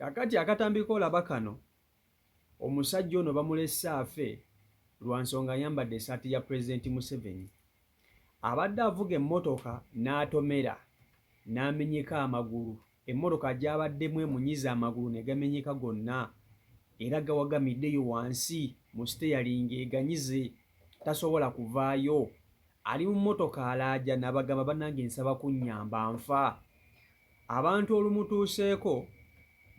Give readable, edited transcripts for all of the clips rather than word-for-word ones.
kakati akatambiko olaba kano omusajja ono bamulese afe lwa nsonga ayambadde essaati ya Pulezidenti Museveni. Abadde avuga emmotoka n'atomera n'amenyeka amagulu. Emmotoka gy'abaddemu emunyiza amagulu ne gamenyeka gonna era gawagamiddeyo wansi mu siteyalingi eganyize tasobola kuvaayo. Ali mu mmotoka alaaja n'abagamba bannange nsaba kunnyamba nfa. Abantu olumutuuseeko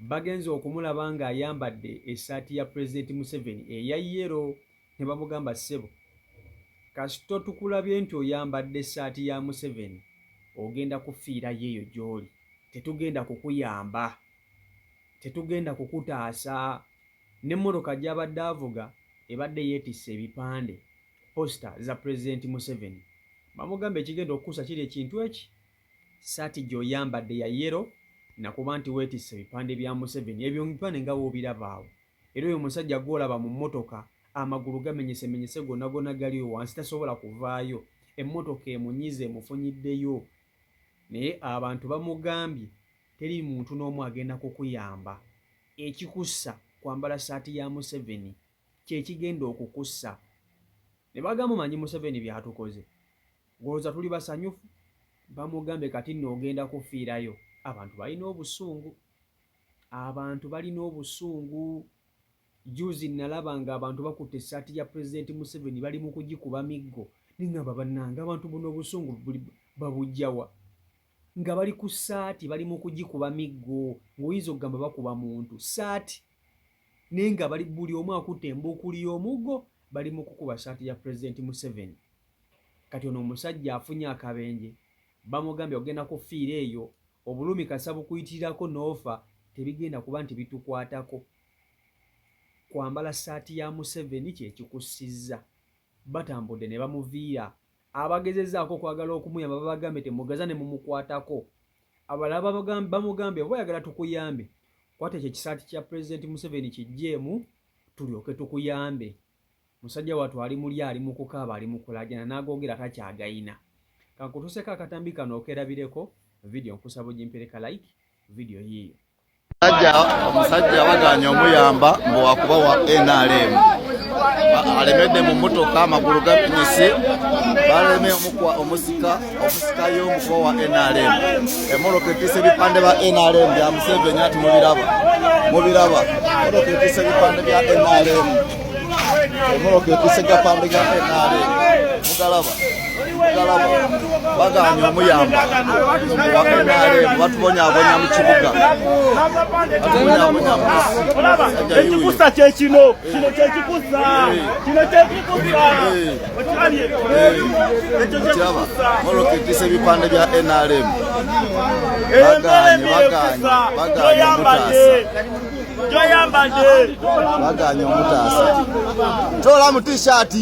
bagenze okumulaba ng'ayambadde essaati ya Pulezidenti Museveni eya yero ne bamugamba ssebo kasito tukulabye nti oyambadde essaati ya Museveni ogenda kufiirayo eyo gy'oli, tetugenda kukuyamba, tetugenda kukutaasa. N'emmotoka gy'abadde avuga ebadde yeetisse ebipande posita za Pulezidenti Museveni. Bamugamba ekigenda okukusa kiri ekintu eki, ssaati gy'oyambadde ya yero nakuba nti weetisse ebipande bya Museveni. Ebyo ebipande nga woobiraba awo. Era oyo omusajja gw'olaba mu mmotoka amagulu gamenyesemenyese gonna gonna galiyo wansi tasobola kuvaayo. Emmotoka emunyize emufunyiddeyo. Naye abantu bamugambye teri muntu n'omu agenda kukuyamba. Ekikussa kwambala ssaati ya Museveni kye kigenda okukussa. Ne bagamba manyi Museveni byatukoze. Ng'olowooza tuli basanyufu? Bamugambye kati nno ogenda kufiirayo. Abantu balina obusungu. Abantu balina obusungu. Juzi nalaba ng'abantu bakutte essaati ya Pulezidenti Museveni bali mu kugikuba miggo. Ningamba bannange abantu buno obusungu babujjawa? Nga bali ku ssaati bali mu kugikuba miggo. Ng'oyinza okugamba bakuba muntu ssaati naye nga bali buli omu akutte embuukuli y'omuggo bali mu kukuba ssaati ya Pulezidenti Museveni. Kati ono omusajja afunye akabenje bamugambye ogenda kufiira eyo. Obulumi kasa bukuyitirirako n'ofa tebigenda kuba nti bitukwatako. Kwambala ssaati ya Museveni kye kikussizza. Batambudde ne bamuviira. Abagezezzaako okwagala okumuyamba babagambe temugaza ne mumukwatako. Abalala bamugambye oba oyagala tukuyambe kwata ekyo kisaati kya Pulezidenti Museveni kijjeemu tulyoke tukuyambe. Musajja wattu ali muli ali mu kukaaba ali mu kulaajana n'agoogera takyagayina. Kankutuuseko akatambi kano okerabireko video nkusaba ogimpereka like video yiyo. Omusajja abaganya omuyamba mbu wakuba wa NRM alemedde mu mmotoka amagulu gapinyise baleme omusikayo omukuba wa NRM. Emmotoka etisse ebipande bya NRM bya Museveni ati mubiraba emmotoka etisse ebipande bya NRM. Emmotoka etisse gapande ga NRM mugalaba baganya omuyamba wa NRM batubonyaabonya mu kibuga. Ekikusa kyekino kyekikusa mmotoka etisse ebipande bya NRM baganya omutaasa. Tola mu t-shirt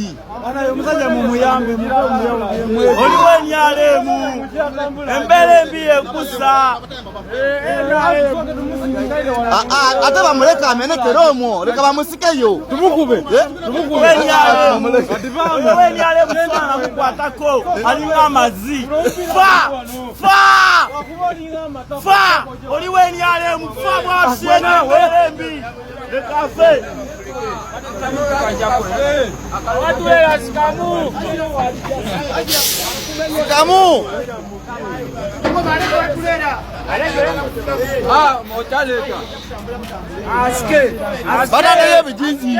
omusajja mumuyambe oliwo enyalemu embeera embi ekusa ate bamuleka amenekere omwo leka bamusikeyo tumukube enyalemu namukwatako alinga amazi fa oliwo enyalemu fa bwasiena embeera embi lekafe Kamu badala y'ebijinji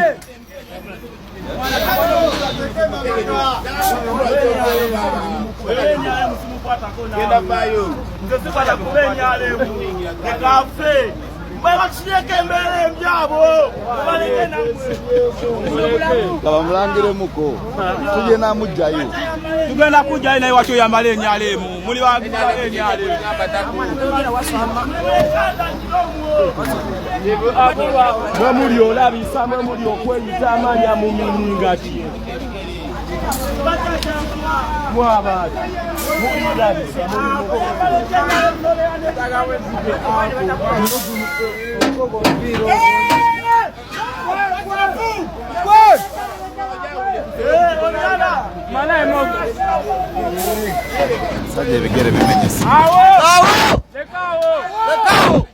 bamulangiremuko tugenda mujjayo naye watyo yambala enyalemu muli enyalemu mwemuli olabisa mwemuli okweyita amanya mu miringati mwabantu mulabisa sajja ebigere bimenyese. Lekawo!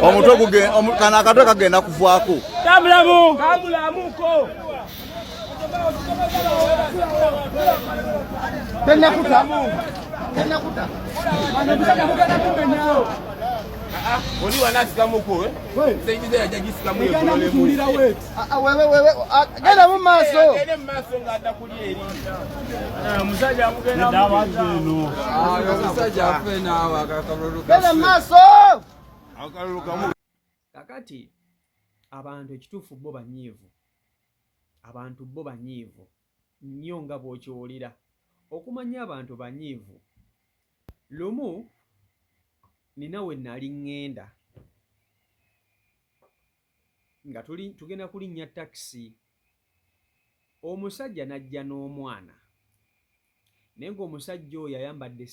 omutwe kana akatwe kagenda kuvaako tambulamuko oli wanasikamuko saidize yajagisikamwe genda mu maaso ng'adda kuli eri omusajja amugenda genda mu maaso. Kakati abantu ekituufu bo banyiivu, abantu bo banyiivu nnyo nga bw'okiwulira. Okumanya abantu banyiivu, lumu nina we nali ŋŋenda nga tugenda kulinnya takisi, omusajja n'ajja n'omwana naye ng'omusajja oyo yali ayambadde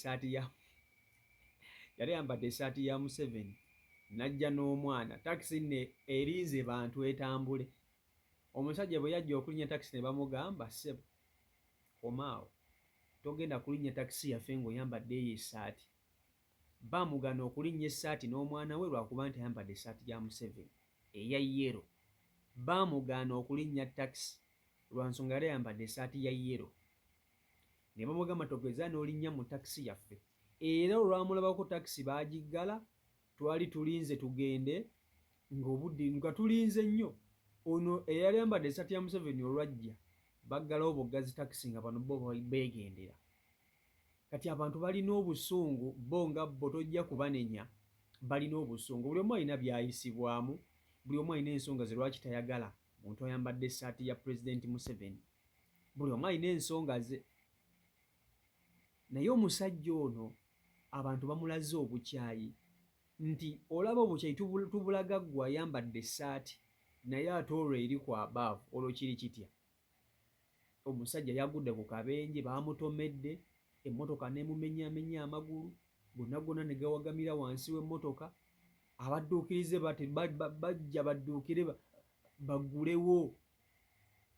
essaati ya Museveni, n'ajja n'omwana. Takisi nne erinze bantu etambule. Omusajja bwe yajja okulinnya takisi ne bamugamba, ssebo komaawo, togenda kulinnya takisi yaffe ng'oyambadde eyo essaati. Baamugana okulinnya essaati n'omwana we lwakuba nti ayambadde essaati ya Museveni eya yero. Baamugana okulinnya takisi lwa nsonga yali ayambadde essaati ya yero. Ne bamugamba togeza n'olinnya mu takisi yaffe. Era olwamulabako takisi baagiggala, twali tulinze tugende ng'obudde nga tulinze nnyo. Ono eyali ayambadde essaati ya Museveni olwajja baggalawo buggazi takisi nga bano bo beegendera. Kati abantu balina obusungu, bo nga bo tojja kubanenya, balina obusungu. Buli omu alina byayisibwamu, buli omu alina ensonga ze lwaki tayagala muntu ayambadde essaati ya Pulezidenti Museveni. Buli omu alina ensonga ze. Naye omusajja ono abantu bamulaze obukyayi nti olaba obukyayi tubulaga ggwe ayambadde essaati naye ate olwo eri ku abaavu olwo kiri kitya? Omusajja yagudde ku kabenje, baamutomedde, emmotoka n'emumenyaamenya amagulu, gonna ne gawagamira wansi w'emmotoka. Abadduukirize bajja badduukire baggulewo,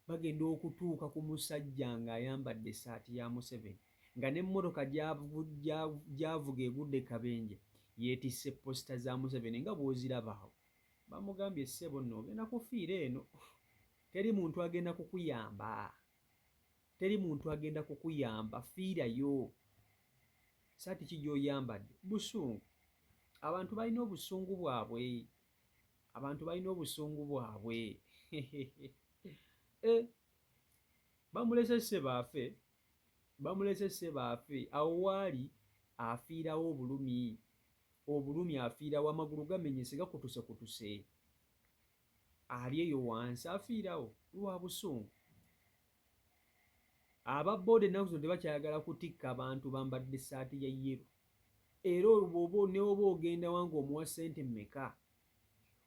bagenda okutuuka ku musajja ng'ayambadde essaati ya Museveni, nga n'emmotoka gy'avuga egudde kabenje yeetisse posita za Museveni nga bw'ozirabaawo. Bamugambye ssebo nno ogenda kufiira eno, teri muntu agenda kukuyamba, teri muntu agenda kukuyamba, fiirayo. Saati ki gy'oyambadde? Busungu. Abantu balina obusungu bwabwe, abantu balina obusungu bwabwe. Bamulese ssebaafe, bamulese ssebaafe, awo waali afiirawo obulumi, obulumi afiirawo, amagulu gamenyese gakutusekutuse, ali eyo wansi afiirawo lwa busungu. Ababboodi ennaku zino tebakyayagala kutikka abantu bambadde essaati ya yero. Era ne oba ogenda wanga omuwa ssente mmeka,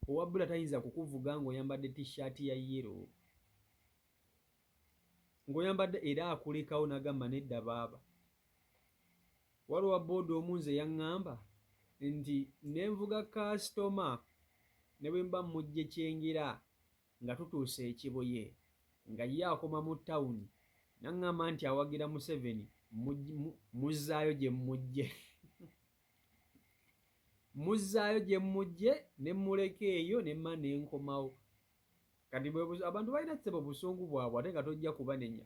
owabbula tayinza kukuvuga ng'oyambadde tishaati ya yero, ng'oyambadde era akulekawo n'agamba nedda baaba. Waliwo wabboodi omu nze yaŋŋamba nti nenvuga kasitoma ne bwe mba mujje kyengera nga tutuuse ekibuye nga ye akoma mu ttawuni, naŋŋamba nti awagira Museveni muzzaayo gye mujje muzzaayo gye mujje ne muleka eyo ne mma ne nkomawo. Kati abantu balina ssebo busungu bwabwe ate nga tojja kubanenya,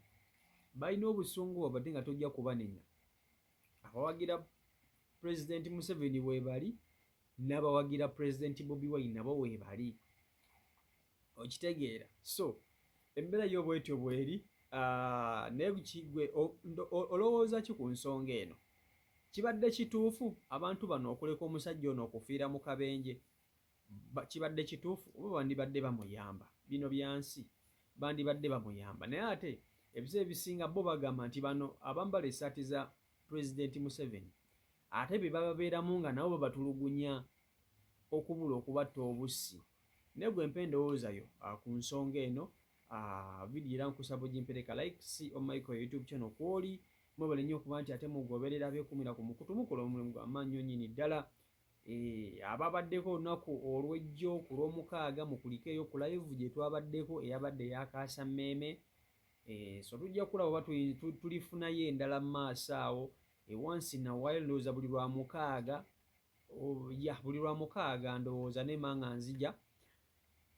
balina obusungu bwabwe ate nga tojja kubanenya. Abawagira Pulezidenti Museveni weebali, n'abawagira Pulezidenti Bobi Wine nabo weebali, okitegeera. So embeera y'obwetyo bweri. Naye gwe olowooza ki ku nsonga eno? Kibadde kituufu abantu bano okuleka omusajja ono okufiira mu kabenje? Kibadde kituufu oba bandibadde bamuyamba? Bino byansi bandibadde bamuyamba. Naye ate ebiseera ebisinga bo bagamba nti bano abambala essaati za Pulezidenti Museveni ate be bababeeramu nga nabo babatulugunya okubula okubatta obussi. Naye gwe mpa endowoozayo ku nsonga eno. Vidiyo era nkusaba ogimpereka like si Michael YouTube channel kwoli mwebale nnyo okuba nti ate mugoberera byekumira ku mukutu, mukola omulimu gw'amaanyi nnyini ddala. Ababaddeko olunaku olw'ejjo ku lw'omukaaga mukulikeeyo ku live gye twabaddeko eyabadde yakaasa mmeeme So tujja kulaba oba tulifunayo endala mu maaso awo once in a while ndowooza buli lwa mukaaga buli lwa mukaaga ndowooza nemanga nzija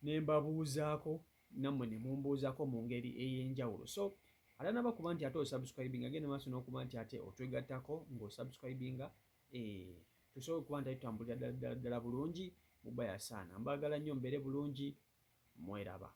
ne mbabuuzaako nammwe ne mumbuuzaako mu ngeri ey'enjawulo. So ate nabakuba nti ate osubscribing agenda maaso n'okuba nti ate otwegattako ng'osubscribinga tusobola okuba nti tutambulira ddala bulungi mubaya saana. Mbaagala nnyo mbeere bulungi, mweraba.